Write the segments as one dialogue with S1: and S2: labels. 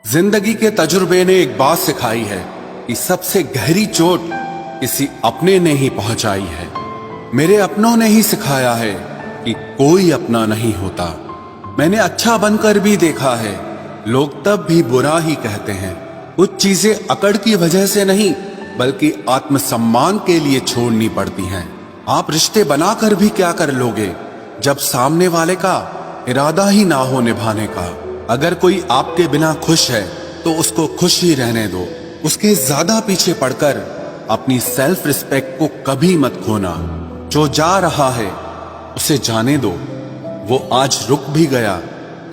S1: जिंदगी के तजुर्बे ने एक बात सिखाई है कि सबसे गहरी चोट किसी अपने ने ही पहुंचाई है। मेरे अपनों ने ही सिखाया है कि कोई अपना नहीं होता। मैंने अच्छा बनकर भी देखा है, लोग तब भी बुरा ही कहते हैं। कुछ चीजें अकड़ की वजह से नहीं बल्कि आत्मसम्मान के लिए छोड़नी पड़ती हैं। आप रिश्ते बनाकर भी क्या कर लोगे जब सामने वाले का इरादा ही ना हो निभाने का। अगर कोई आपके बिना खुश है तो उसको खुश ही रहने दो। उसके ज्यादा पीछे पड़कर अपनी सेल्फ रिस्पेक्ट को कभी मत खोना। जो जा रहा है उसे जाने दो, वो आज रुक भी गया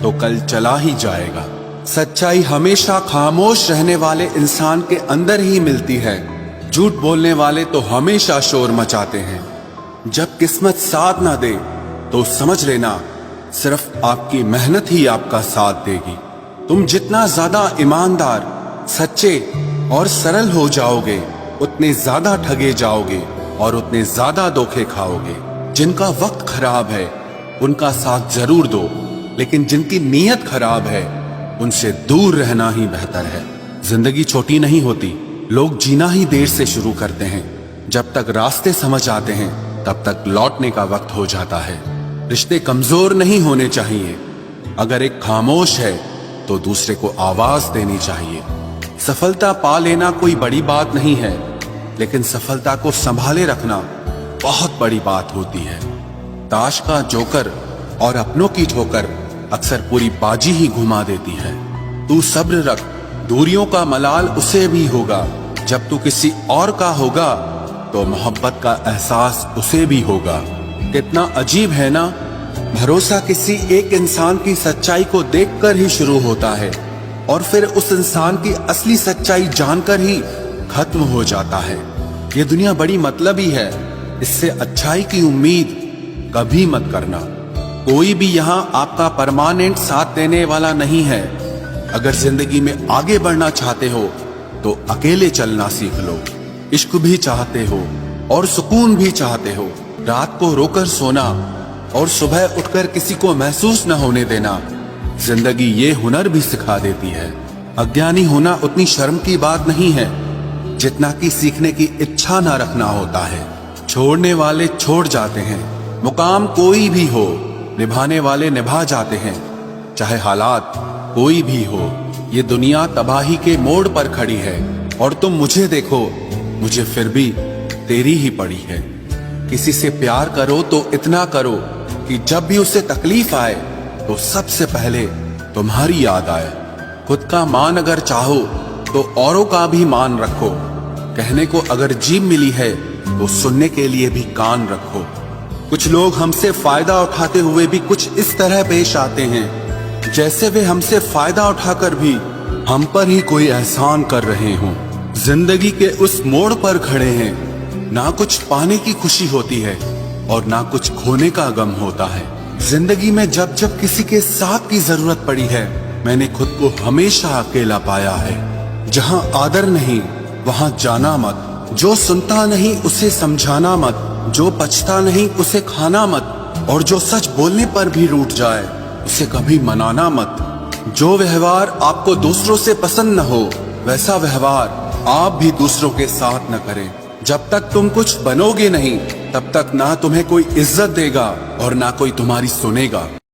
S1: तो कल चला ही जाएगा। सच्चाई हमेशा खामोश रहने वाले इंसान के अंदर ही मिलती है। झूठ बोलने वाले तो हमेशा शोर मचाते हैं। जब किस्मत साथ ना दे तो समझ लेना सिर्फ आपकी मेहनत ही आपका साथ देगी। तुम जितना ज्यादा ईमानदार, सच्चे और सरल हो जाओगे उतने ज्यादा ठगे जाओगे और उतने ज्यादा धोखे खाओगे। जिनका वक्त खराब है उनका साथ जरूर दो, लेकिन जिनकी नीयत खराब है उनसे दूर रहना ही बेहतर है। जिंदगी छोटी नहीं होती, लोग जीना ही देर से शुरू करते हैं। जब तक रास्ते समझ आते हैं तब तक लौटने का वक्त हो जाता है। रिश्ते कमजोर नहीं होने चाहिए। अगर एक खामोश है तो दूसरे को आवाज देनी चाहिए। सफलता पा लेना कोई बड़ी बात नहीं है, लेकिन सफलता को संभाले रखना बहुत बड़ी बात होती है। ताश का जोकर और अपनों की ठोकर अक्सर पूरी बाजी ही घुमा देती है। तू सब्र रख, दूरियों का मलाल उसे भी होगा। जब तू किसी और का होगा तो मोहब्बत का एहसास उसे भी होगा। कितना अजीब है ना, भरोसा किसी एक इंसान की सच्चाई को देखकर ही शुरू होता है और फिर उस इंसान की असली सच्चाई जानकर ही खत्म हो जाता है। ये दुनिया बड़ी मतलबी है, इससे अच्छाई की उम्मीद कभी मत करना। कोई भी यहाँ आपका परमानेंट साथ देने वाला नहीं है। अगर जिंदगी में आगे बढ़ना चाहते हो तो अकेले चलना सीख लो। इश्क भी चाहते हो और सुकून भी चाहते हो, रात को रोकर सोना और सुबह उठकर किसी को महसूस न होने देना जिंदगी ये हुनर भी सिखा देती है। अज्ञानी होना उतनी शर्म की बात नहीं है जितना कि सीखने की इच्छा ना रखना होता है। छोड़ने वाले छोड़ जाते हैं, मुकाम कोई भी हो, निभाने वाले निभा जाते हैं। चाहे हालात कोई भी हो, ये दुनिया तबाही के मोड़ पर खड़ी है और तुम मुझे देखो, मुझे फिर भी तेरी ही पड़ी है। किसी से प्यार करो तो इतना करो कि जब भी उसे तकलीफ आए तो सबसे पहले तुम्हारी याद आए। खुद का मान अगर चाहो तो औरों का भी मान रखो। कहने को अगर जीभ मिली है तो सुनने के लिए भी कान रखो। कुछ लोग हमसे फायदा उठाते हुए भी कुछ इस तरह पेश आते हैं जैसे वे हमसे फायदा उठाकर भी हम पर ही कोई एहसान कर रहे हों। जिंदगी के उस मोड़ पर खड़े हैं, ना कुछ पाने की खुशी होती है और ना कुछ खोने का गम होता है। जिंदगी में जब जब किसी के साथ की जरूरत पड़ी है मैंने खुद को हमेशा अकेला पाया है। जहां आदर नहीं वहां जाना मत, जो सुनता नहीं उसे समझाना मत, जो पछता नहीं उसे खाना मत, और जो सच बोलने पर भी रूठ जाए उसे कभी मनाना मत। जो व्यवहार आपको दूसरों से पसंद न हो वैसा व्यवहार आप भी दूसरों के साथ न करें। जब तक तुम कुछ बनोगे नहीं तब तक ना तुम्हें कोई इज्जत देगा और ना कोई तुम्हारी सुनेगा।